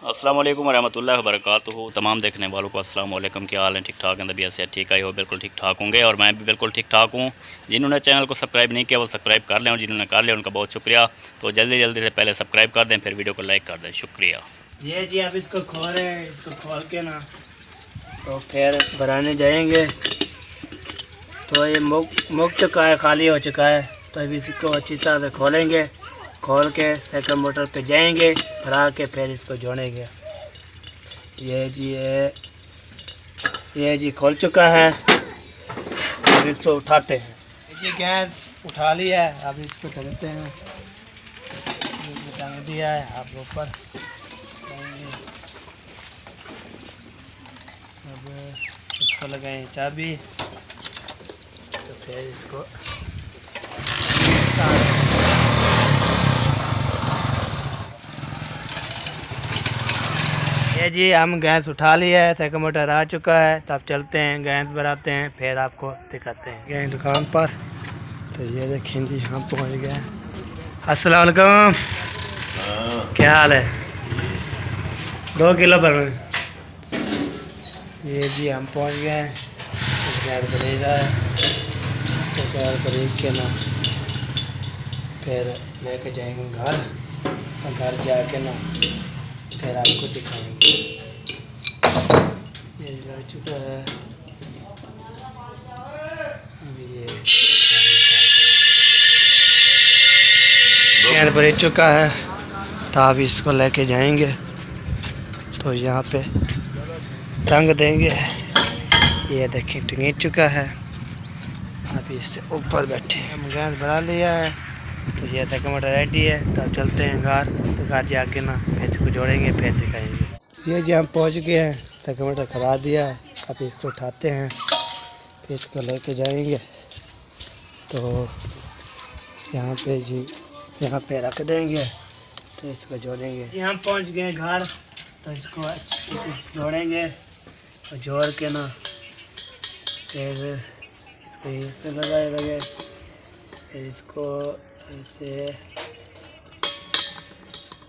अस्सलाम वालेकुम रहमतुल्लाहि व बरकातुहू। तमाम देखने वालों को अस्सलाम वालेकुम। क्या हाल है? ठीक ठाक हैं? तबीयत से ठीक आई हो? बिल्कुल ठीक ठाक होंगे और मैं भी बिल्कुल ठीक ठाक हूँ। जिन्होंने चैनल को सब्सक्राइब नहीं किया वो सब्सक्राइब कर लें और जिन्होंने कर लिया उनका बहुत शुक्रिया। तो जल्दी जल्दी से पहले सब्सक्राइब कर दें, फिर वीडियो को लाइक कर दें। शुक्रिया। ये जी अब इसको खोल रहे हैं। इसको खोल के ना तो फिर बनाने जाएंगे। तो ये मुक चुका है, खाली हो चुका है। तो अभी इसको अच्छी तरह से खोलेंगे। खोल के सेकंड मोटर पे जाएंगे, भरा के फिर इसको जोड़ेंगे। ये जी खोल चुका है। अब इसको उठाते हैं। ये गैस उठा लिया है, अब इसको टंगते हैं। टंग दिया है, आप ऊपर अब इसको लगाएं चाबी। तो फिर इसको ये जी हम गैस उठा लिया है, सेकंड मोटर आ चुका है। तो आप चलते हैं, गैस भराते हैं, फिर आपको दिखाते हैं। गए दुकान पर तो ये देखें जी हम पहुंच गए। अस्सलाम वालेकुम, क्या हाल है? 2 किलो भर। ये जी हम पहुंच गए। गैस भरेगा है तो गैस भर के ना फिर लेके जाएंगे घर। तो घर जाके ना फिर आपको दिखाएंगे। ये लग चुका है। अभी ये गैस भर चुका है तो आप इसको लेके जाएंगे। तो यहाँ पे टंग देंगे। ये देखिए टंग चुका है। अभी इससे ऊपर बैठे हम गैस भरा लिया है। तो ये सेकंड मोटर रेडी है। तो अब चलते हैं घर। तो घर जाके ना फिर इसको जोड़ेंगे, फिर दिखाएंगे। ये जी हम पहुंच गए हैं, सेकंड मोटर खड़ा दिया है। अब इसको उठाते हैं, फिर इसको लेके जाएंगे। तो यहाँ पे जी यहाँ पे रख देंगे। तो इसको जोड़ेंगे जी। हम पहुंच गए घर। तो इसको जोड़ेंगे और जोड़ के ना फिर इसको ऐसे लगाए फिर इसको ऐसे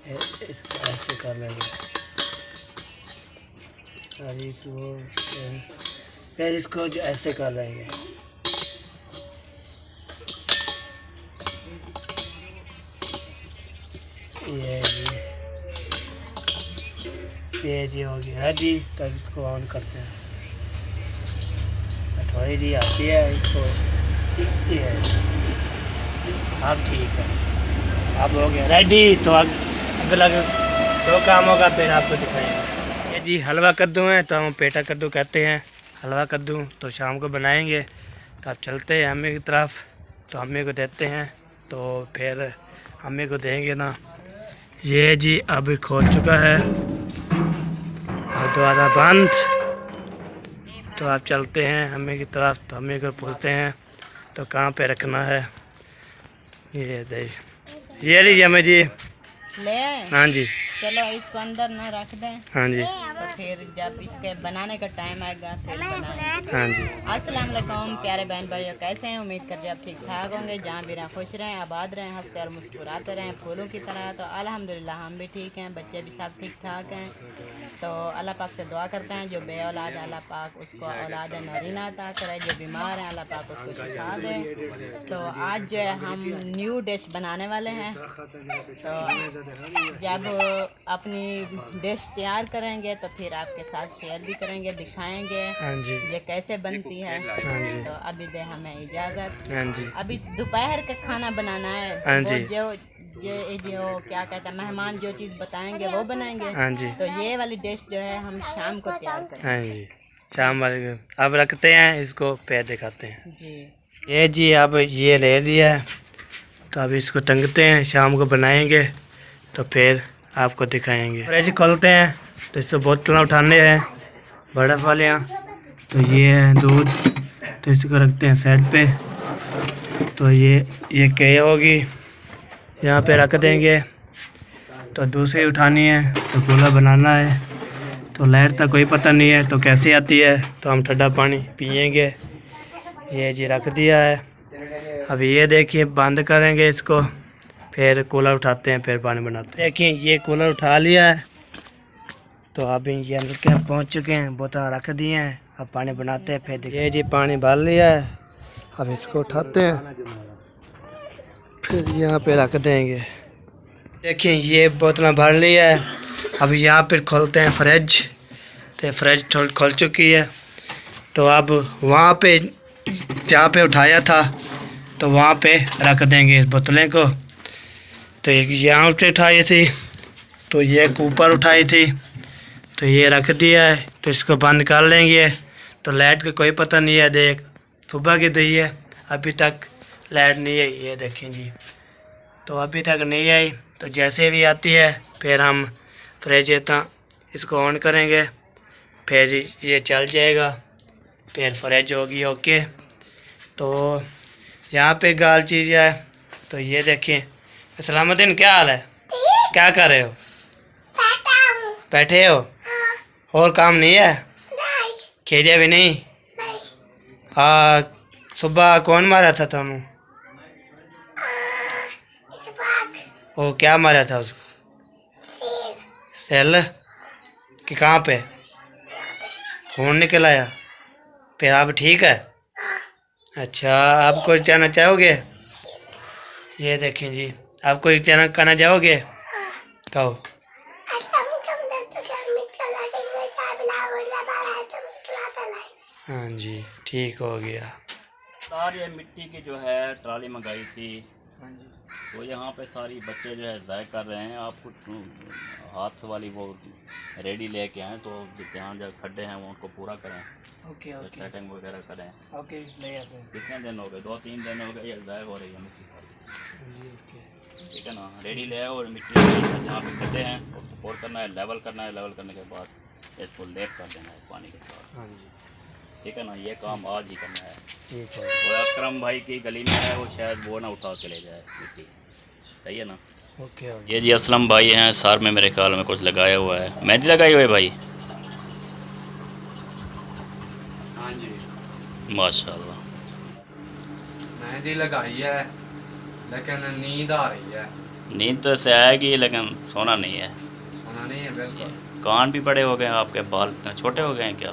ऐसे कर लेंगे। और इसको फिर इसको जो ऐसे कर लेंगे। ये जी हो गया है जी। तब इसको ऑन करते हैं। थोड़ी जी आती है इसको। ये अब ठीक है, अब हो गया रेडी। तो अगला जो काम होगा फिर आपको दिखाएंगे। ये जी हलवा कद्दू है, तो हम पेटा कद्दू कहते हैं। हलवा कद्दू तो शाम को बनाएंगे। तो आप चलते हैं अम्मी की तरफ। तो अम्मी को देते हैं, तो फिर अम्मी को देंगे ना। ये जी अब खोल चुका है और दोबारा बंद। तो आप चलते हैं अम्मी की तरफ। तो अम्मी को पूछते हैं तो कहाँ पे रखना है। ये दे ये लीजिए अम्मी जी। ले हाँ जी, चलो इसको अंदर ना रख दें। हाँ जी, तो फिर जब इसके बनाने का टाइम आएगा फिर बनाएंगे। हाँ जी। अस्सलाम वालेकुम प्यारे बहन भाइयों, कैसे हैं? उम्मीद करते आप ठीक ठाक होंगे। जहाँ भी रहें खुश रहें, आबाद रहें, हंसते और मुस्कुराते रहें फूलों की तरह। तो अल्हम्दुलिल्लाह हम भी ठीक हैं, बच्चे भी सब ठीक ठाक हैं। तो अल्लाह पाक से दुआ करते हैं जो बे औलाद है अल्लाह पाक उसको औलाद नरीना अता करे, जो बीमार हैं अल्लाह पाक उसको शिफा दे। तो आज जो है हम न्यू डिश बनाने वाले हैं। तो जब अपनी डिश तैयार करेंगे तो फिर आपके साथ शेयर भी करेंगे, दिखाएंगे हाँ जी, ये कैसे बनती है। हाँ जी, तो अभी दे हमें इजाज़त। हाँ जी, अभी दोपहर का खाना बनाना है। हाँ वो जी, जो क्या कहते हैं मेहमान जो चीज़ बताएंगे वो बनाएंगे। हाँ जी, तो ये वाली डिश जो है हम शाम को तैयार करेंगे। हाँ जी। शाम वाले अब रखते हैं इसको, फिर दिखाते हैं। जी ये जी अब ये ले लिया है। तो अब इसको टंगते हैं, शाम को बनाएंगे तो फिर आपको दिखाएंगे। और ऐसे खोलते हैं तो इसको बोतल उठाने हैं बर्फ़ वाले यहाँ। तो ये है दूध, तो इसको रखते हैं साइड पे। तो ये क्या होगी, यहाँ पे रख देंगे। तो दूसरी उठानी है तो गोला बनाना है। तो लहर तक कोई पता नहीं है तो कैसे आती है। तो हम ठंडा पानी पिएंगे। ये जी रख दिया है। अब ये देखिए बंद करेंगे इसको, फिर कूलर उठाते हैं, फिर पानी बनाते हैं। देखिए ये कूलर उठा लिया है। तो अभी ये नलके पहुँच चुके हैं, बोतल रख दिए हैं, अब पानी बनाते हैं। फिर देखिए जी पानी डाल लिया है, अब इसको उठाते हैं, फिर यहाँ पे रख देंगे। देखिए ये बोतल भर लिया है, अब यहाँ पे खोलते हैं फ्रिज। तो फ्रिज खोल चुकी है, तो अब वहाँ पे जहाँ पे उठाया था तो वहाँ पे रख देंगे इस बोतलें को। तो एक यहाँ पे उठाई थी, तो ये एक ऊपर उठाई थी, तो ये रख दिया है। तो इसको बंद कर लेंगे। तो लाइट का कोई पता नहीं है, देख सुबह की दी है, अभी तक लाइट नहीं आई। ये देखें जी, तो अभी तक नहीं आई। तो जैसे भी आती है फिर हम फ्रिज इसको ऑन करेंगे, फिर ये चल जाएगा, फिर फ्रिज होगी ओके। तो यहाँ पे गाल चीज़ है, तो ये देखें। सलामुद्दीन क्या हाल है, क्या कर रहे हो? बैठे हो? और काम नहीं है? खेलिया भी नहीं? सुबह कौन मारा था तुम? वो क्या मारा था उसको? सेल कि कहाँ पे खून निकल आया? फिर आप ठीक है? अच्छा, आप कोई कहना चाहोगे? ये देखें जी, आप कोई कहना चाहोगे? कहो। हाँ जी, ठीक हो गया। सारी ये मिट्टी की जो है ट्राली मंगाई थी, तो यहाँ पे सारी बच्चे जो है ज़ाय कर रहे हैं। आप कुछ हाथ वाली वो रेडी लेके आएँ, तो जहाँ जहाँ खड्डे हैं वो उनको पूरा करें, ओके ओके सेटिंग वगैरह करें। ओके, ले आते हैं। कितने दिन हो गए? 2-3 दिन हो गए ये ज़ाय हो रही है मिट्टी सारी। जी ओके। ठीक है ना, रेडी ले आओ और मिट्टी जहाँ पे खड्डे हैं उसको पोर करना है, लेवल करना है। लेवल करने के बाद इसको लेप कर देना है पानी के साथ। हाँ जी, ठीक है ना, ये काम आज ही करना है। ठीक है। वो अकरम भाई की गली में है, वो शायद वो ना उठा के ले जाए मिट्टी, सही है ना। Okay okay. ये जी असलम भाई हैं, सर में मेरे ख्याल में कुछ लगाया हुआ है, मेहंदी लगाई हुई है भाई। हाँ जी, माशाल्लाह। मेहंदी लगाई है, लेकिन नींद आ रही है। नींद तो से आएगी लेकिन सोना नहीं है। सोना नहीं है बिल्कुल। कान भी बड़े हो गए हैं आपके, बाल इतने छोटे हो गए हैं क्या?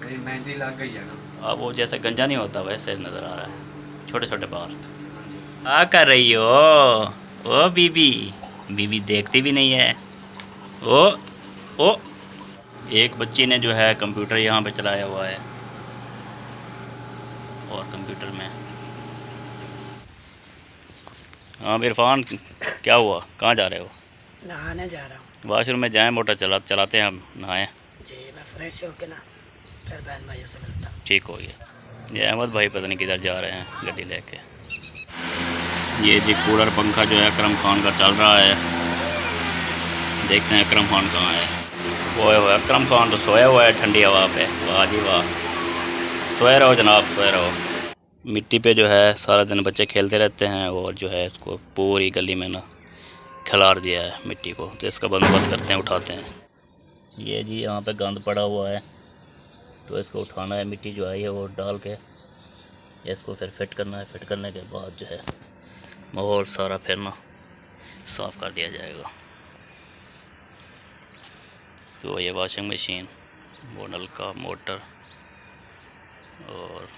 मेरी मेहंदी लग गई है ना। अब वो जैसे गंजा नहीं होता वैसे नज़र आ रहा है, छोटे छोटे बाल। हाँ जी। क्या कर रही हो ओ बीबी? बीबी देखती भी नहीं है। ओ एक बच्ची ने जो है कंप्यूटर यहाँ पे चलाया हुआ है, और कंप्यूटर में। हाँ इरफान, क्या हुआ, कहाँ जा रहे हो? नहाने जा रहा हूँ। वाशरूम में जाएं, मोटर चलाते हैं, हम नहाएं। जी, मैं फ्रेश होके ना फिर बहन भाइयों से मिलता हूँ। ठीक हो गया। ये अहमद भाई पता नहीं किधर जा रहे हैं गड्डी लेके। ये जी कूलर पंखा जो है अकरम खान का चल रहा है, देखते हैं अकरम खान कहाँ है। वो अकरम खान तो सोया हुआ है ठंडी हवा पे। वाह जी वाह, सोए रहो जनाब, सोए रहो। मिट्टी पे जो है सारा दिन बच्चे खेलते रहते हैं, और जो है इसको पूरी गली में ना खिलार दिया है मिट्टी को, तो इसका बंदोबस्त करते हैं, उठाते हैं। ये जी यहाँ पे गंद पड़ा हुआ है, तो इसको उठाना है, मिट्टी जो आई है वो डाल के इसको फिर फिट करना है। फिट करने के बाद जो है और सारा फिर ना साफ़ कर दिया जाएगा। तो ये वॉशिंग मशीन, वो नलका, मोटर, और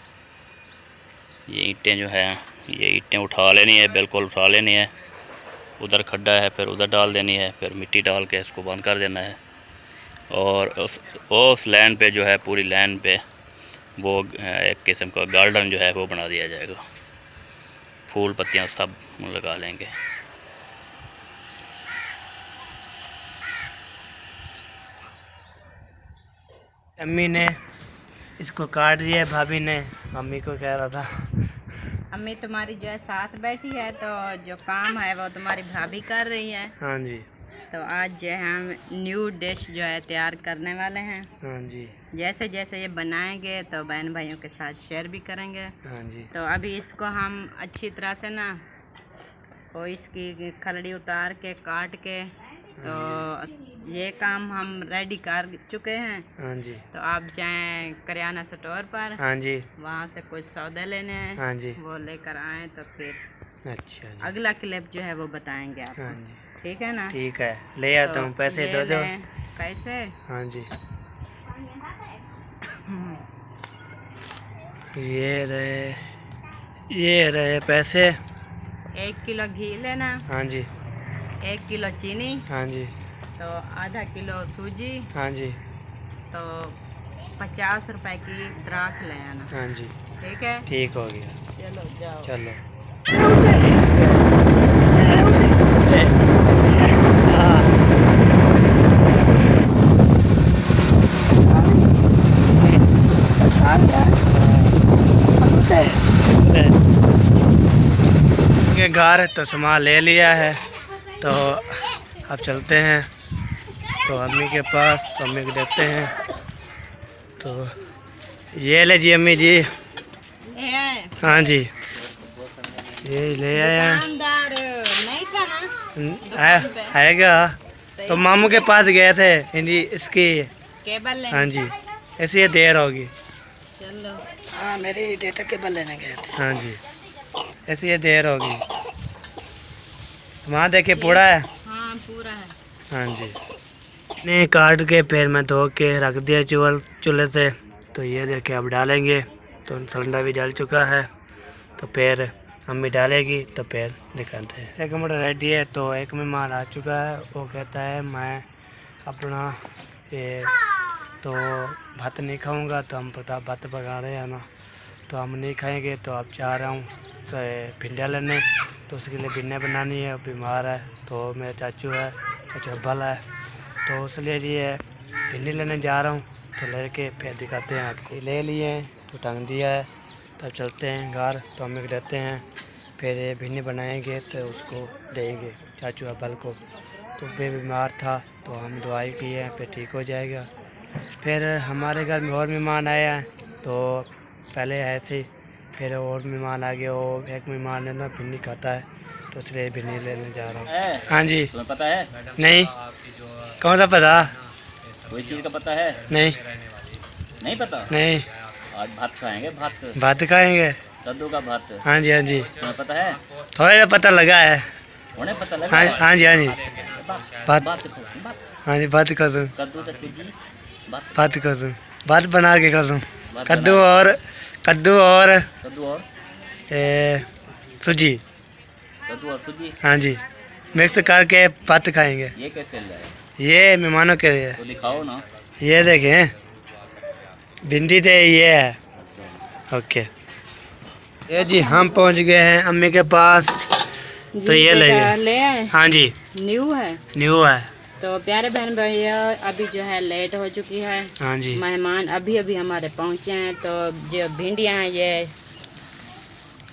ये ईंटें जो हैं, ये ईंटें उठा लेनी है, बिल्कुल उठा लेनी है। उधर खड्डा है, फिर उधर डाल देनी है, फिर मिट्टी डाल के इसको बंद कर देना है। और उस लैंड पे जो है, पूरी लैंड पे वो एक किस्म का गार्डन जो है वो बना दिया जाएगा। फूल पत्तियाँ सब लगा लेंगे। अम्मी ने इसको काट दिया, भाभी ने मम्मी को कह रहा था। अम्मी तुम्हारी जो है साथ बैठी है, तो जो काम है वो तुम्हारी भाभी कर रही है। हाँ जी। तो आज जो है हम न्यू डिश जो है तैयार करने वाले हैं। हाँ जी। जैसे जैसे ये बनाएंगे तो बहन भाइयों के साथ शेयर भी करेंगे। हाँ जी। तो अभी इसको हम अच्छी तरह से ना, और इसकी खलड़ी उतार के काट के, तो ये काम हम रेडी कर चुके हैं। हाँ जी। तो आप जाएं करियाना स्टोर पर, हाँ जी। वहाँ से कुछ सौदे लेने हैं। हाँ जी। वो लेकर आए तो फिर अच्छा जी। अगला क्लिप जो है वो बताएंगे आपको। हाँ जी, ठीक है ना? ठीक है, ले आता हूँ, पैसे ये दो दो। लें पैसे। हाँ जी, ये रहे पैसे। 1 किलो घी लेना। हाँ जी, 1 किलो चीनी। हाँ जी, तो आधा किलो सूजी। हाँ जी, तो 50 रुपए की द्राख ले आना। हाँ जी, ठीक है, ठीक हो गया। चलो जाओ। चलो। के घर तो सामान ले लिया है, तो अब चलते हैं तो अम्मी के पास, तो अम्मी को देते हैं। तो ये ले जी अम्मी जी। हाँ जी, ये ले आया। दुकानदार नहीं था ना आएगा। तो मामू के पास गए थे हिंदी इसकी। केबल लेने। हाँ जी, इसलिए देर होगी। चलो। हाँ, मेरी डेटा केबल लेने गए थे। हाँ जी, इसलिए देर होगी। वहाँ देखिए पूरा है। हाँ पूरा है। हाँ जी, ने काट के फिर मैं धो के रख दिया चूल्हे से। तो ये देखिए अब डालेंगे। तो सिलेंडर भी डाल चुका है, तो फिर अम्मी डालेगी तो फिर दिखाते हैं। एक मोटर रेडी है। तो एक मेहमान आ चुका है, वो कहता है मैं अपना ये तो भात नहीं खाऊंगा। तो हम पता भात पका रहे हैं ना, तो हम नहीं खाएंगे। तो अब जा रहा हूँ तो भिंडियाँ लेने। तो उसके लिए भिंडियाँ बनानी है, बीमार है। तो मेरा चाचू है, चब्बल है, तो इसलिए ये भिंडी लेने जा रहा हूँ। तो लेके फिर दिखाते हैं आपको। ले लिए हैं तो टांग दिया है, तब चलते हैं घर। तो हम देते हैं, फिर ये भिंडी बनाएंगे तो उसको देंगे चाचू अब्बल को। तो वे बीमार था, तो हम दवाई पिए हैं, फिर ठीक हो जाएगा। फिर हमारे घर में और मेहमान आए हैं, तो पहले आए थे, फिर और मेहमान आ गए। वो एक मेहमान है ना भिंडी खाता है, तो इसलिए भिंडी लेने जा रहा हूँ। हाँ जी, तुम्हें पता है? नहीं, कौन सा पता? कोई चीज़ का पता है? नहीं, नहीं पता? नहीं। आज भात खाएंगे, भात। भात खाएंगे? कद्दू का भात। हाँ जी, हाँ जी, तुम्हें पता है? थोड़ा पता लगा है। उन्हें पता लगा हाँ, है? हाँ जी, हाँ जी, बात बात। बात हाँ जी, बात कर दूँ, कद्दू तो सूजी बात बात कर दूँ, बात बना के कर दूँ। बात कद्दू बना- और कद्दू और सूजी। कद्दू और सूजी। हाँ जी, मिक्स करके भात खाएंगे। ये कैसे चल रहा है? ये मेहमानों के लिए। तो दिखाओ ना। ये देखें, भिंडी थे ये है। अच्छा। ओके, ये जी हम पहुंच गए हैं अम्मी के पास। तो ये ले आए। हाँ जी, न्यू है। न्यू है। तो प्यारे बहन भैया, अभी जो है लेट हो चुकी है। हाँ जी, मेहमान अभी अभी हमारे पहुंचे हैं। तो जो भिंडियाँ हैं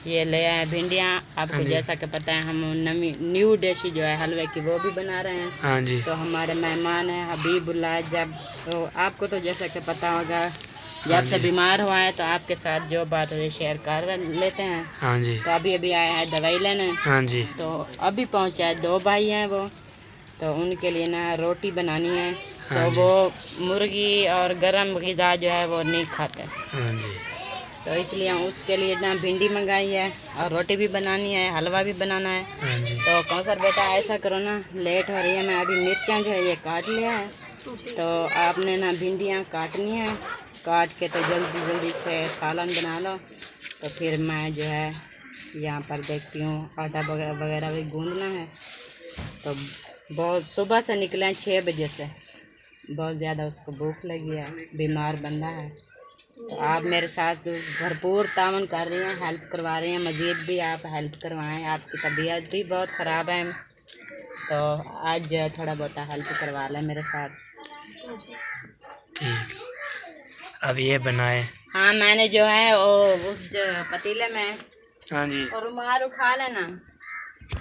ये ले आए भिंडियाँ। आपको हाँ जी। जैसा कि पता है, हम न्यू डिश जो है हलवे की वो भी बना रहे हैं। हाँ जी, तो हमारे मेहमान हैं हबीबुल्लाह। जब तो आपको तो जैसा कि पता होगा, जब से बीमार हुआ है तो आपके साथ जो बात है शेयर कर लेते हैं। हाँ जी, तो अभी अभी आया है दवाई लेने। हाँ जी, तो अभी पहुंचा है, 2 भाई हैं वो। तो उनके लिए ना रोटी बनानी है। हाँ तो जी। वो मुर्गी और गरम ग़िज़ा जो है वो नहीं खाते। हाँ जी, तो इसलिए उसके लिए ना भिंडी मंगाई है, और रोटी भी बनानी है, हलवा भी बनाना है। हाँ जी, तो कौसर बेटा ऐसा करो ना, लेट हो रही है, मैं अभी मिर्चाँ जो है ये काट लिया है। तो आपने ना भिंडियाँ काटनी है, काट के तो जल्दी जल्दी से सालन बना लो। तो फिर मैं जो है यहाँ पर देखती हूँ आटा वगैरह भी गूंदना है। तो बहुत सुबह से निकले हैं 6 बजे से, बहुत ज़्यादा उसको भूख लगी है, बीमार बंदा है। तो आप मेरे साथ भरपूर तावन कर रही हैं, हेल्प करवा रही हैं। मज़ीद भी आप हेल्प करवाएं, आपकी तबीयत भी बहुत ख़राब है। तो आज जो है थोड़ा बहुत हेल्प करवा लें मेरे साथ। ठीक। अब ये बनाए। हाँ, मैंने जो है वो उस पतीले में हाँ जी, और रुमाल उठा लेना।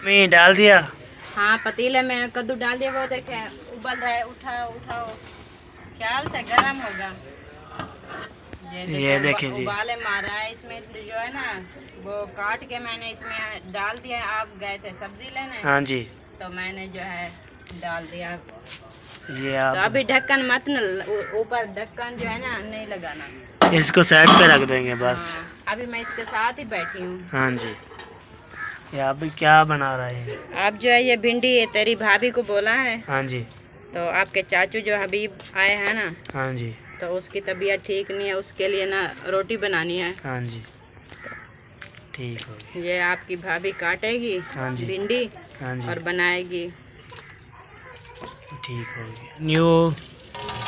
मैं डाल दिया। हाँ, पतीले में कद्दू डाल दिया, वो देखे उबल रहा है, उठाओ, ख्याल से गर्म होगा। ये देखें जी, उबाले मारा है इसमें जो है ना, वो काट के मैंने इसमें डाल दिया। आप गए थे सब्जी लेने। हाँ जी, तो मैंने जो है डाल दिया। ये तो आप अभी ढक्कन मत न, ऊपर ढक्कन जो है ना नहीं लगाना। इसको साइड पे रख देंगे बस। हाँ, अभी मैं इसके साथ ही बैठी हूँ। हाँ जी, ये अभी क्या बना रहे हैं? अब जो है ये भिंडी तेरी भाभी को बोला है। हाँ जी, तो आपके चाचू जो हबीब आए हैं ना, हाँ जी, तो उसकी तबीयत ठीक नहीं है, उसके लिए ना रोटी बनानी है। हाँ जी, ठीक हो गया। ये आपकी भाभी काटेगी हाँ जी, भिंडी हाँ जी, और बनाएगी। ठीक हो गया। न्यू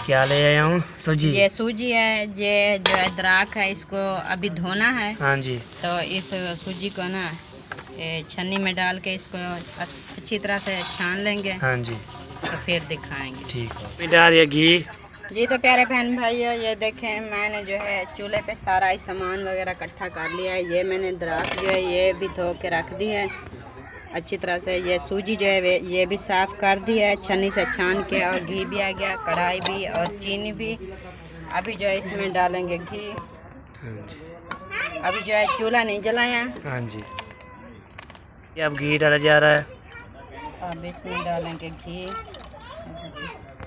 क्या ले आया हूँ? सूजी। ये सूजी है, ये जो अदरक है, इसको अभी धोना है। हाँ जी, तो इस सूजी को ना ये छन्नी में डाल के इसको अच्छी तरह से छान लेंगे, हाँ जी, तो फिर दिखाएंगे। ठीक हो। डाल ये घी। जी तो प्यारे बहन भाइयों, ये देखें मैंने जो है चूल्हे पे सारा ही सामान वगैरह इकट्ठा कर लिया है। ये मैंने अदरक जो है ये भी धो के रख दी है अच्छी तरह से। ये सूजी जो है ये भी साफ़ कर दी है छन्नी से छान के, और घी भी आ गया, कढ़ाई भी और चीनी भी। अभी जो है इसमें डालेंगे घी। हाँ जी, अभी जो है चूल्हा नहीं जलाया। हाँ जी, ये अब घी डाला जा रहा है। अब इसमें डालेंगे घी।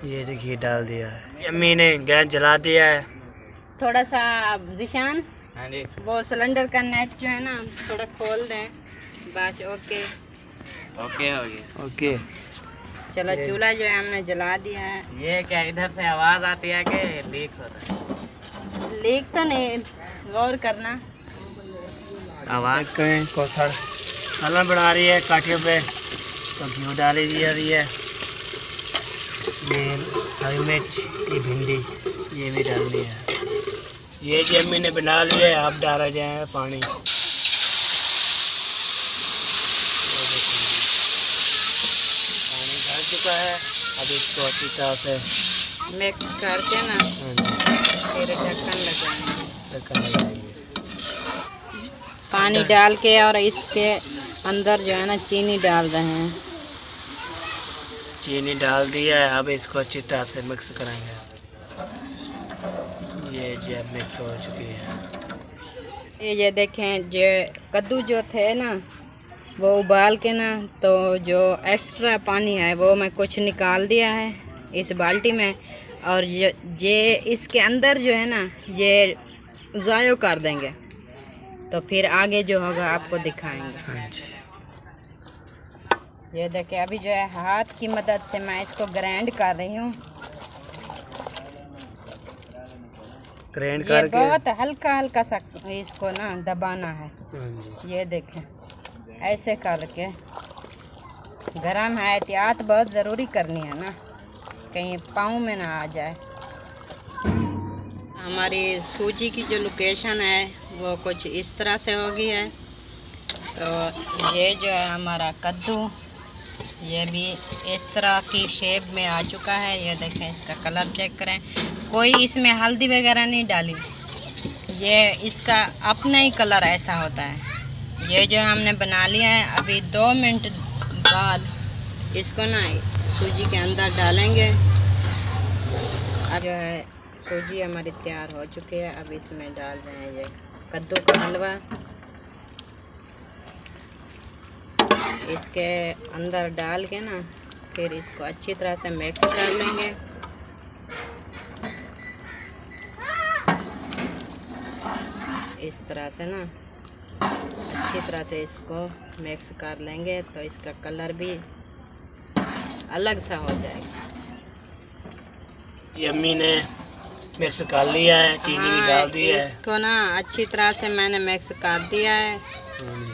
ये जो घी डाल दिया है, अम्मी ने गैस जला दिया है। थोड़ा सा जिशान हाँ जी, वो सिलेंडर का नेट जो है ना थोड़ा खोल दें, बस। ओके ओके हो गया। ओके, चलो चूल्हा जो है हमने जला दिया है। ये क्या इधर से आवाज़ आती है कि लीक हो रहा है? लीक तो नहीं, गौर करना। आवाज़ करें कोसर खाना बना रही है काठियों पे, तो घी डाली जा रही है। ये हरी मिर्च, ये भिंडी, ये भी डालनी है। ये जी अम्मी ने बना लिया है, अब डाला जाए पानी। पानी डाल चुका है, अब इसको अच्छी तरह से मिक्स करके ना फिर ढक्कन लगाएंगे। ढक्कन लगाएंगे। पानी डाल के और इसके अंदर जो है ना चीनी डाल रहे हैं। चीनी डाल दिया है, अब इसको अच्छी तरह से मिक्स करेंगे। ये जी अब मिक्स हो चुकी है। ये देखें, जो कद्दू जो थे ना वो उबाल के ना, तो जो एक्स्ट्रा पानी है वो मैं कुछ निकाल दिया है इस बाल्टी में, और ये इसके अंदर जो है ना ये ज़ायो कर देंगे, तो फिर आगे जो होगा आपको दिखाएंगे। हाँ जी, ये देखिए अभी जो है हाथ की मदद से मैं इसको ग्राइंड कर रही हूँ। ग्राइंड ये करके बहुत हल्का हल्का सा इसको ना दबाना है। हाँ जी, ये देखें ऐसे करके, गरम है, एहतियात बहुत ज़रूरी करनी है ना, कहीं पाँव में ना आ जाए। हमारी सूजी की जो लोकेशन है वो कुछ इस तरह से होगी है। तो ये जो है हमारा कद्दू, ये भी इस तरह की शेप में आ चुका है। ये देखें, इसका कलर चेक करें, कोई इसमें हल्दी वगैरह नहीं डाली, ये इसका अपना ही कलर ऐसा होता है। ये जो हमने बना लिया है, अभी 2 मिनट बाद इसको ना सूजी के अंदर डालेंगे। अब जो है सूजी हमारी तैयार हो चुकी है, अब इसमें डाल रहे हैं ये कद्दू का हलवा। इसके अंदर डाल के ना फिर इसको अच्छी तरह से मिक्स कर लेंगे। इस तरह से ना अच्छी तरह से इसको मिक्स कर लेंगे, तो इसका कलर भी अलग सा हो जाएगा। ये अम्मी ने मिक्स कर लिया है, चीनी भी डाल दी है। इसको ना अच्छी तरह से मैंने मिक्स कर दिया है। हाँ जी,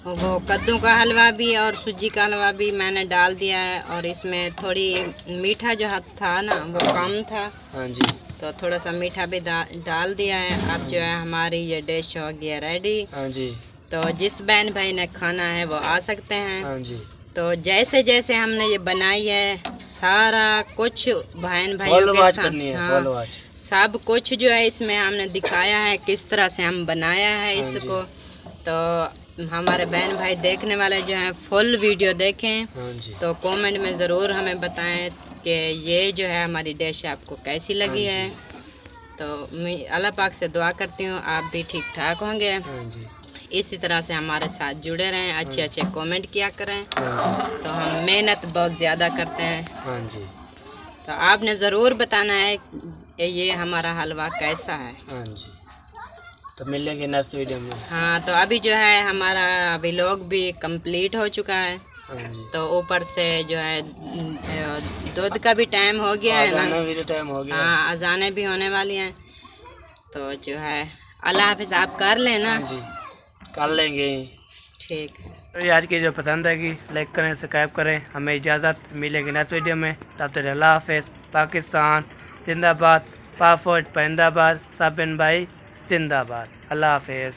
वो कद्दू का हलवा भी और सूजी का हलवा भी मैंने डाल दिया है, और इसमें थोड़ी मीठा जो था ना वो कम था, हाँ जी, तो थोड़ा सा मीठा भी डाल दिया है। अब जो है हमारी ये डिश हो गया रेडी। हाँ जी, तो जिस बहन भाई ने खाना है वो आ सकते हैं। हाँ जी। तो जैसे जैसे हमने ये बनाई है सारा कुछ बहन भाइयों फॉलो के वॉच साथ, करनी है, हाँ, फॉलो वॉच। सब कुछ जो है इसमें हमने दिखाया है किस तरह से हम बनाया है हाँ जी। इसको। तो हमारे बहन भाई देखने वाले जो हैं फुल वीडियो देखें, हाँ जी, तो कमेंट में ज़रूर हमें बताएं कि ये जो है हमारी डिश आपको कैसी लगी हाँ है। तो मैं अल्लाह पाक से दुआ करती हूँ आप भी ठीक ठाक होंगे, हाँ जी, इसी तरह से हमारे साथ जुड़े रहें, अच्छे अच्छे कमेंट किया करें। हाँ तो हम मेहनत बहुत ज़्यादा करते हैं, जी, हाँ जी, तो आपने ज़रूर बताना है कि ये हमारा हलवा कैसा है। हाँ जी। तो मिलेंगे नेक्स्ट वीडियो में। हाँ, तो अभी जो है हमारा व्लॉग भी कंप्लीट हो चुका है। हाँ जी। तो ऊपर से जो है दूध का भी टाइम हो गया है ना, भी टाइम हो गया। हाँ अजानें भी होने वाली हैं। तो जो है अल्लाह हाफिज़, आप कर लें ना। हाँ जी, कर लेंगे। ठीक। तो आज की जो पसंद आएगी लाइक करें, सब्सक्राइब करें। हमें इजाज़त, मिलेगी नेक्स्ट वीडियो में। तब तक अल्लाह हाफिज़। पाकिस्तान जिंदाबाद, पासपोर्ट परिंदाबाद, साबिन भाई जिंदाबाद। अल्लाह हाफिज़।